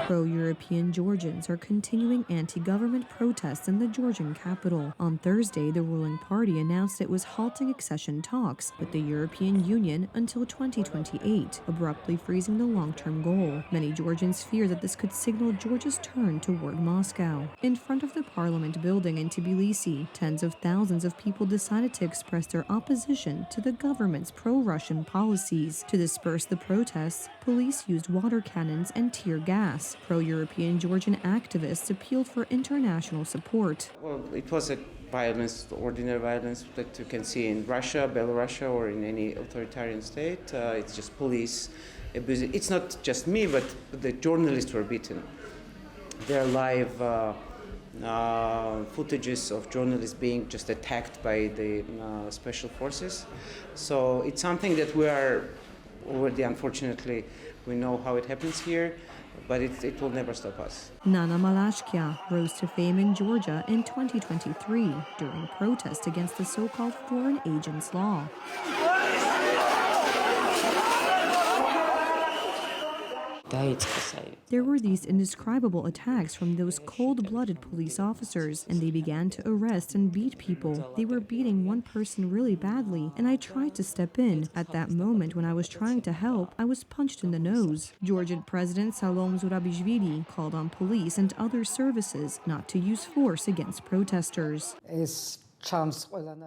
Pro-European Georgians are continuing anti-government protests in the Georgian capital. On Thursday, the ruling party announced it was halting accession talks with the European Union until 2028, abruptly freezing the long-term goal. Many Georgians fear that this could signal Georgia's turn toward Moscow. In front of the parliament building in Tbilisi, tens of thousands of people decided to express their opposition to the government's pro-Russian policies. To disperse the protests, police used water cannons and tear gas. Pro-European Georgian activists appealed for international support. Well, it was a violence, ordinary violence that you can see in Russia, Belarus, or in any authoritarian state. It's just police abusing. It's not just me, but the journalists were beaten. There are live footages of journalists being just attacked by the special forces. So it's something that we are already, unfortunately, we know how it happens here, but it will never stop us. Nana Malashkia rose to fame in Georgia in 2023 during protests against the so-called foreign agents law. There were these indescribable attacks from those cold-blooded police officers, and they began to arrest and beat people. They were beating one person really badly, and I tried to step in. At that moment, when I was trying to help, I was punched in the nose. Georgian President Salom Zurabishvili called on police and other services not to use force against protesters.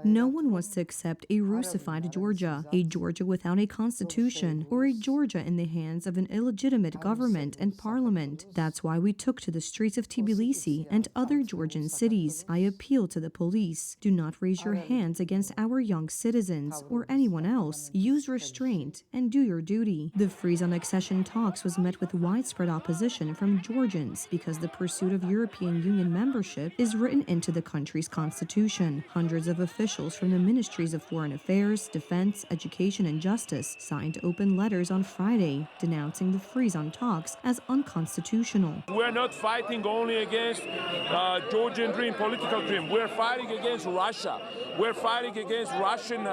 No one wants to accept a Russified Georgia, a Georgia without a constitution, or a Georgia in the hands of an illegitimate government and parliament. That's why we took to the streets of Tbilisi and other Georgian cities. I appeal to the police. Do not raise your hands against our young citizens or anyone else. Use restraint and do your duty. The freeze on accession talks was met with widespread opposition from Georgians because the pursuit of European Union membership is written into the country's constitution. Hundreds of officials from the Ministries of Foreign Affairs, Defense, Education, and Justice signed open letters on Friday denouncing the freeze on talks as unconstitutional. We're not fighting only against Georgian dream, political dream. We're fighting against Russia. We're fighting against Russian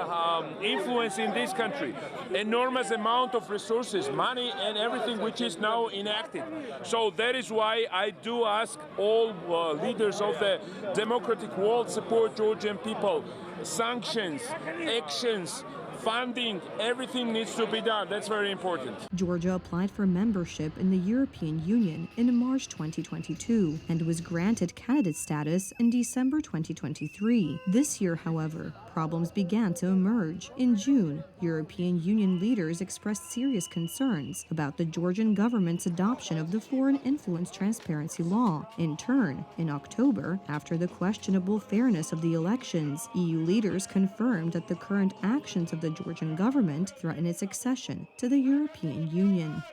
influence in this country. Enormous amount of resources, money, and everything which is now enacted. So that is why I do ask all leaders of the democratic world support Georgian people. Sanctions, actions, funding, everything needs to be done. That's very important. Georgia applied for membership in the European Union in March 2022 and was granted candidate status in December 2023. This year, however, problems began to emerge. In June, European Union leaders expressed serious concerns about the Georgian government's adoption of the Foreign Influence Transparency Law. In turn, in October, after the questionable fairness of the elections, EU leaders confirmed that the current actions of the Georgian government threaten its accession to the European Union.